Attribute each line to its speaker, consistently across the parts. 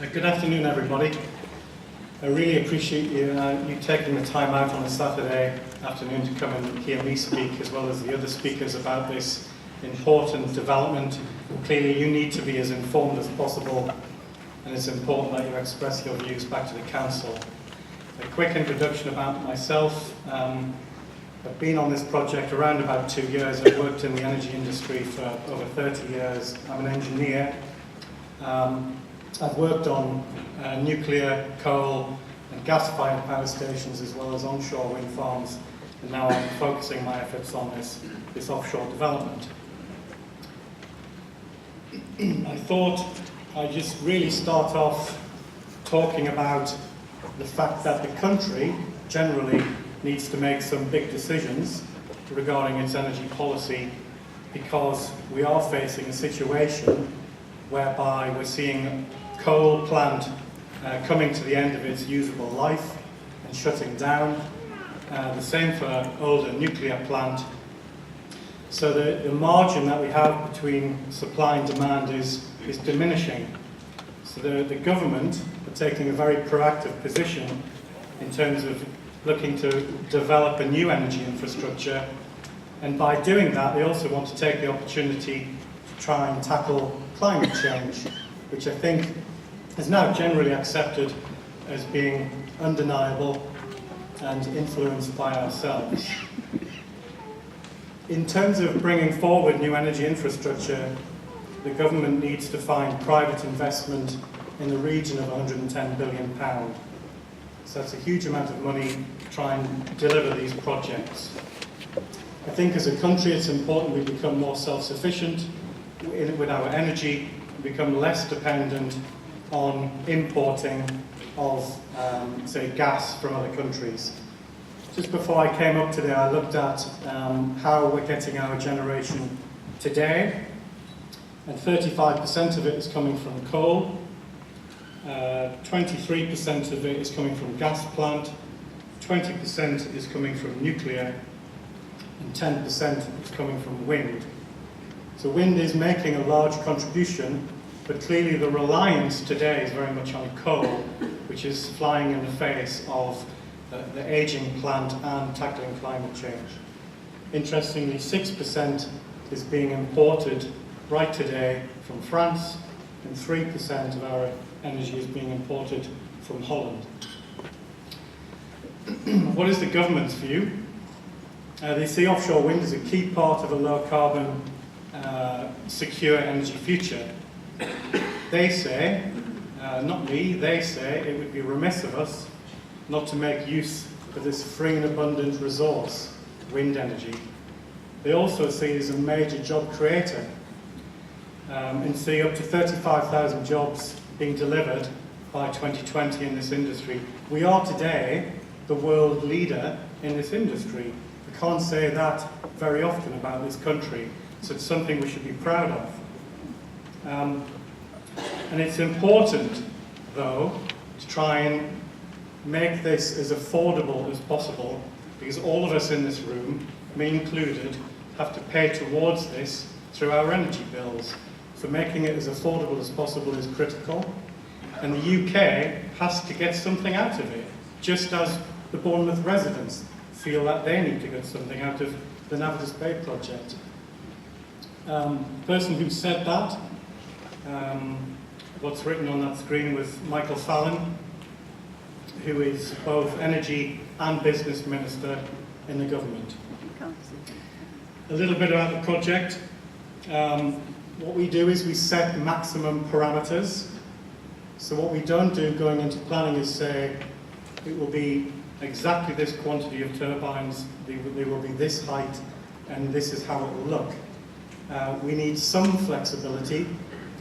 Speaker 1: Good afternoon, everybody. I really appreciate you taking the time out on a Saturday afternoon to come and hear me speak, as well as the other speakers, about this important development. Clearly, you need to be as informed as possible, and it's important that you express your views back to the Council. A quick introduction about myself. I've been on this project around about 2 years. I've worked in the energy industry for over 30 years. I'm an engineer. I've worked on nuclear, coal and gas-fired power stations, as well as onshore wind farms, and now I'm focusing my efforts on this offshore development. I thought I'd just really start off talking about the fact that the country generally needs to make some big decisions regarding its energy policy, because we are facing a situation whereby we're seeing coal plant coming to the end of its usable life and shutting down. The same for older nuclear plant. So the margin that we have between supply and demand is diminishing. So the government are taking a very proactive position in terms of looking to develop a new energy infrastructure, and by doing that they also want to take the opportunity to try and tackle climate change, which I think is now generally accepted as being undeniable and influenced by ourselves. In terms of bringing forward new energy infrastructure, the government needs to find private investment in the region of £110 billion. So that's a huge amount of money to try and deliver these projects. I think as a country it's important we become more self-sufficient with our energy, become less dependent on importing of, say, gas from other countries. Just before I came up today, I looked at how we're getting our generation today, and 35% of it is coming from coal, 23% of it is coming from gas plant, 20% is coming from nuclear, and 10% is coming from wind. So wind is making a large contribution, but clearly the reliance today is very much on coal, which is flying in the face of the ageing plant and tackling climate change. Interestingly, 6% is being imported right today from France, and 3% of our energy is being imported from Holland. What is the government's view? They see offshore wind as a key part of a low-carbon, secure energy future. They say, not me, they say it would be remiss of us not to make use of this free and abundant resource, wind energy. They also see it as a major job creator, and see up to 35,000 jobs being delivered by 2020 in this industry. We are today the world leader in this industry. We can't say that very often about this country, so it's something we should be proud of. And it's important, though, to try and make this as affordable as possible, because all of us in this room, me included, have to pay towards this through our energy bills. So making it as affordable as possible is critical. And the UK has to get something out of it, just as the Bournemouth residents feel that they need to get something out of the Navitus Bay project. The person who said that, what's written on that screen, was Michael Fallon, who is both energy and business minister in the government. A little bit about the project. What we do is we set maximum parameters. So what we don't do going into planning is say it will be exactly this quantity of turbines, they will be this height, and this is how it will look. We need some flexibility,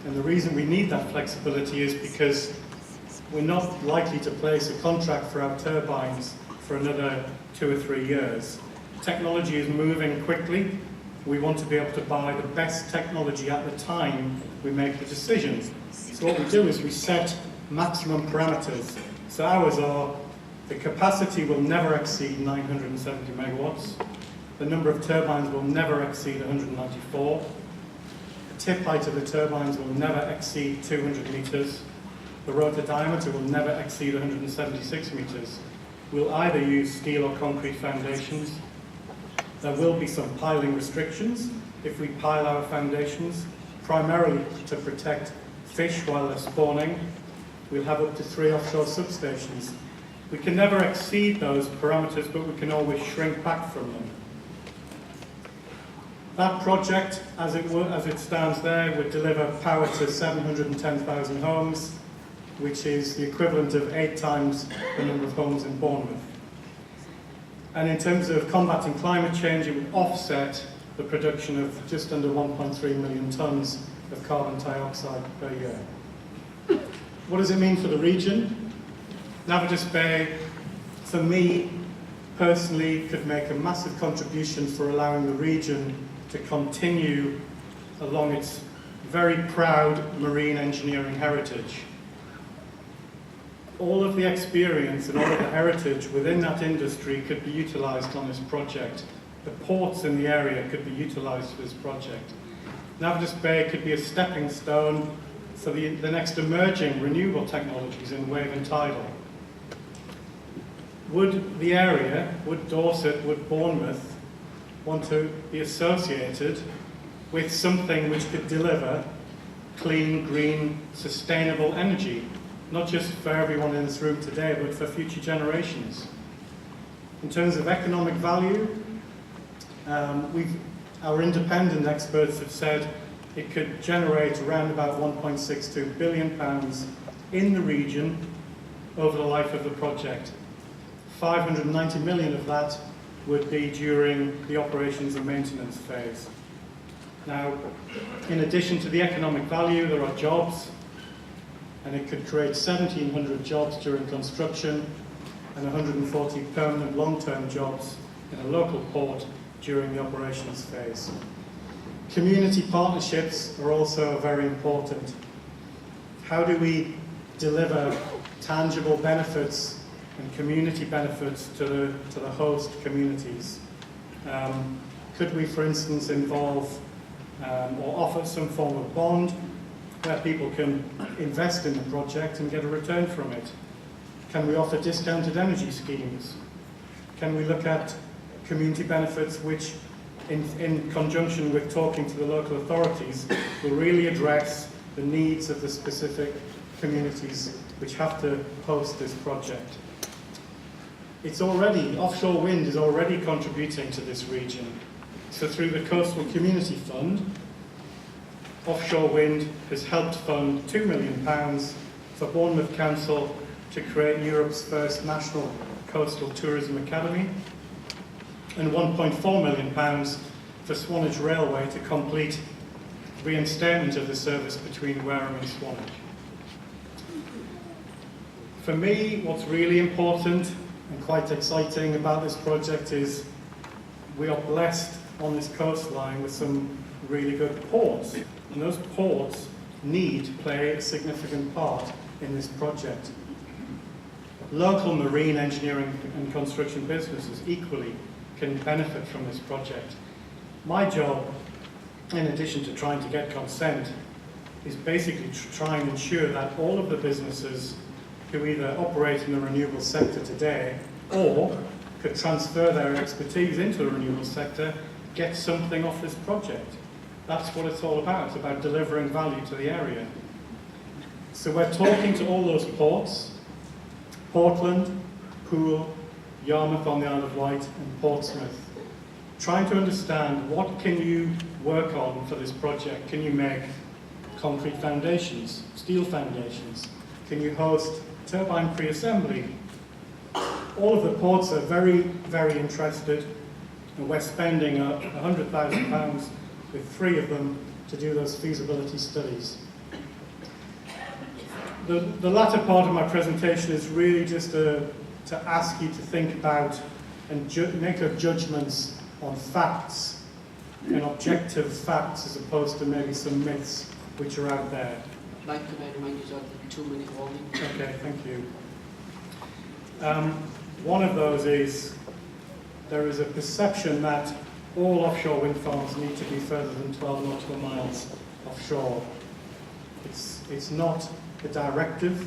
Speaker 1: and the reason we need that flexibility is because we're not likely to place a contract for our turbines for another 2 or 3 years. Technology is moving quickly. We want to be able to buy the best technology at the time we make the decisions. So what we do is we set maximum parameters. So ours are, the capacity will never exceed 970 megawatts. The number of turbines will never exceed 194. The tip height of the turbines will never exceed 200 meters. The rotor diameter will never exceed 176 metres. We'll either use steel or concrete foundations. There will be some piling restrictions if we pile our foundations, primarily to protect fish while they're spawning. We'll have up to 3 offshore substations. We can never exceed those parameters, but we can always shrink back from them. That project, as it stands there, would deliver power to 710,000 homes, which is the equivalent of 8 times the number of homes in Bournemouth. And in terms of combating climate change, it would offset the production of just under 1.3 million tonnes of carbon dioxide per year. What does it mean for the region? Navitus Bay, for me, personally, could make a massive contribution for allowing the region to continue along its very proud marine engineering heritage. All of the experience and all of the heritage within that industry could be utilised on this project. The ports in the area could be utilised for this project. Navitus Bay could be a stepping stone for the next emerging renewable technologies in wave and tidal. Would the area, would Dorset, would Bournemouth want to be associated with something which could deliver clean, green, sustainable energy, not just for everyone in this room today, but for future generations? In terms of economic value, our independent experts have said it could generate around about £1.62 billion in the region over the life of the project. 590 million of that would be during the operations and maintenance phase. Now, in addition to the economic value, there are jobs, and it could create 1,700 jobs during construction and 140 permanent long-term jobs in a local port during the operations phase. Community partnerships are also very important. How do we deliver tangible benefits and community benefits to the host communities? Could we, for instance, involve or offer some form of bond where people can invest in the project and get a return from it? Can we offer discounted energy schemes? Can we look at community benefits which, in conjunction with talking to the local authorities, will really address the needs of the specific communities which have to host this project? Offshore wind is already contributing to this region. So through the Coastal Community Fund, offshore wind has helped fund £2 million for Bournemouth Council to create Europe's first national coastal tourism academy, and £1.4 million for Swanage Railway to complete reinstatement of the service between Wareham and Swanage. For me, what's really important and quite exciting about this project is we are blessed on this coastline with some really good ports, and those ports need to play a significant part in this project. Local marine engineering and construction businesses equally can benefit from this project. My job, in addition to trying to get consent, is basically to try and ensure that all of the businesses who either operate in the renewable sector today or could transfer their expertise into the renewable sector get something off this project. That's what it's all about. It's about delivering value to the area. So we're talking to all those ports: Portland, Poole, Yarmouth on the Isle of Wight, and Portsmouth, trying to understand what can you work on for this project. Can you make concrete foundations, steel foundations? Can you host turbine pre-assembly? All of the ports are very, very interested, and we're spending £100,000 with 3 of them to do those feasibility studies. The latter part of my presentation is really just to ask you to think about and make your judgments on facts and objective facts, as opposed to maybe some myths which are out there.
Speaker 2: I'd like to remind you of the 2-minute warning.
Speaker 1: Okay, thank you. One of those is there is a perception that all offshore wind farms need to be further than 12 nautical miles offshore. It's not a directive.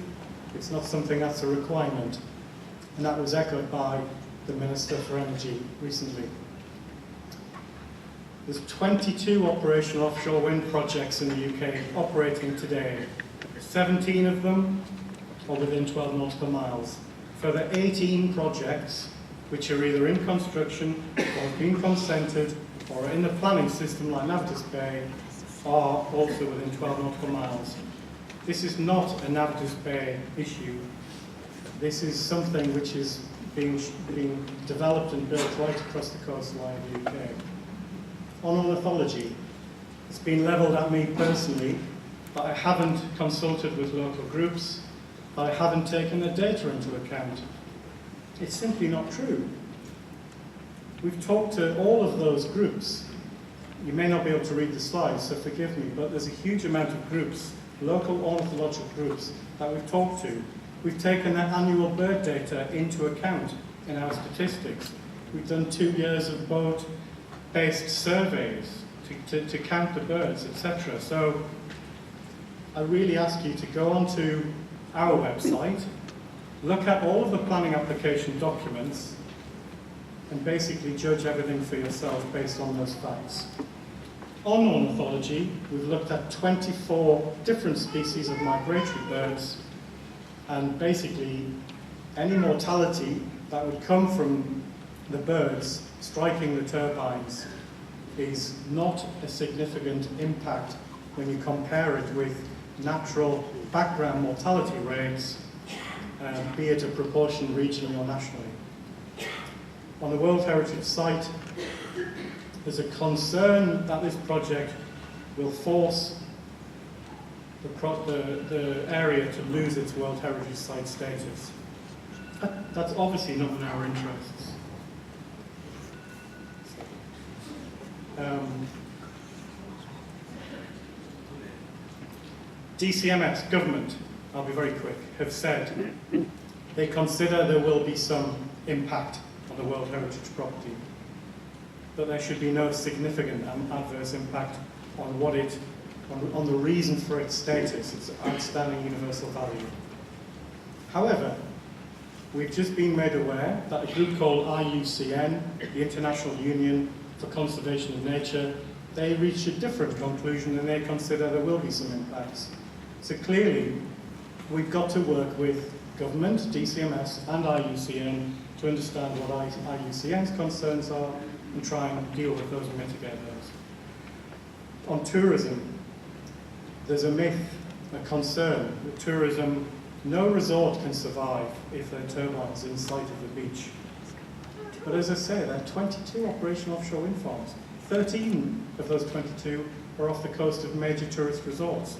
Speaker 1: It's not something that's a requirement. And that was echoed by the Minister for Energy recently. There's 22 operational offshore wind projects in the UK operating today. 17 of them are within 12 nautical miles. Further 18 projects, which are either in construction or have been consented or are in the planning system like Navitus Bay, are also within 12 nautical miles. This is not a Navitus Bay issue. This is something which is being developed and built right across the coastline of the UK. On ornithology, it's been levelled at me personally, but I haven't consulted with local groups, but I haven't taken their data into account. It's simply not true. We've talked to all of those groups. You may not be able to read the slides, so forgive me, but there's a huge amount of groups, local ornithological groups, that we've talked to. We've taken their annual bird data into account in our statistics. We've done 2 years of boat-based surveys to count the birds, etc. So I really ask you to go onto our website, look at all of the planning application documents, and basically judge everything for yourself based on those facts. On ornithology, we've looked at 24 different species of migratory birds, and basically any mortality that would come from the birds striking the turbines is not a significant impact when you compare it with natural background mortality rates, be it a proportion regionally or nationally. On the World Heritage Site, there's a concern that this project will force the area to lose its World Heritage Site status. That's obviously not in our interests. DCMS, government, I'll be very quick, have said they consider there will be some impact on the World Heritage property, but there should be no significant adverse impact on on the reason for its status, its outstanding universal value. However, we've just been made aware that a group called IUCN, the International Union for Conservation of Nature, they reached a different conclusion and they consider there will be some impacts. So clearly, we've got to work with government, DCMS and IUCN to understand what IUCN's concerns are and try and deal with those and mitigate those. On tourism, there's a myth, a concern that tourism, no resort can survive if there are turbines in sight of the beach. But as I say, there are 22 operational offshore wind farms. 13 of those 22 are off the coast of major tourist resorts.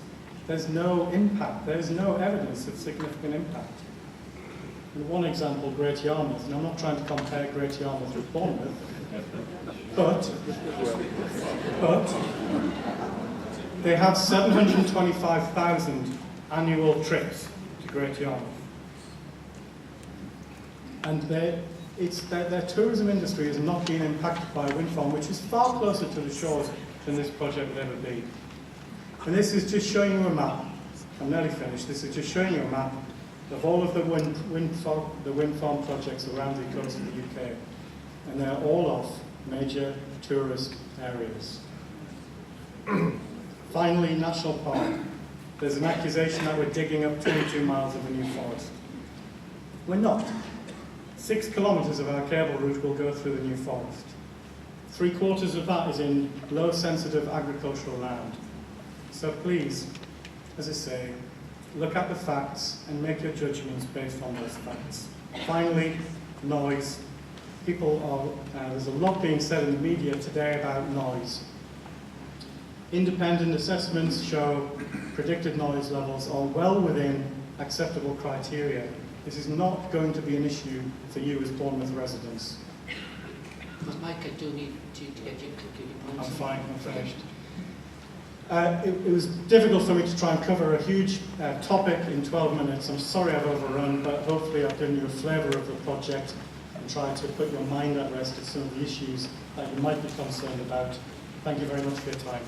Speaker 1: There's no impact, there's no evidence of significant impact. And one example, Great Yarmouth, and I'm not trying to compare Great Yarmouth with Bournemouth, but they have 725,000 annual trips to Great Yarmouth. And their tourism industry has not been impacted by a wind farm, which is far closer to the shores than this project would ever be. And this is just showing you a map. I'm nearly finished. This is just showing you a map of all of the wind farm projects around the coast of the UK. And they're all off major tourist areas. Finally, National Park. There's an accusation that we're digging up 22 miles of a new forest. We're not. 6 kilometres of our cable route will go through the new forest. 3/4 of that is in low sensitive agricultural land. So please, as I say, look at the facts and make your judgments based on those facts. Finally, noise. There's a lot being said in the media today about noise. Independent assessments show predicted noise levels are well within acceptable criteria. This is not going to be an issue for you as Bournemouth residents.
Speaker 2: Mike, I do need to get you to
Speaker 1: I'm fine, I'm finished. It was difficult for me to try and cover a huge topic in 12 minutes. I'm sorry I've overrun, but hopefully I've given you a flavour of the project and tried to put your mind at rest at some of the issues that you might be concerned about. Thank you very much for your time.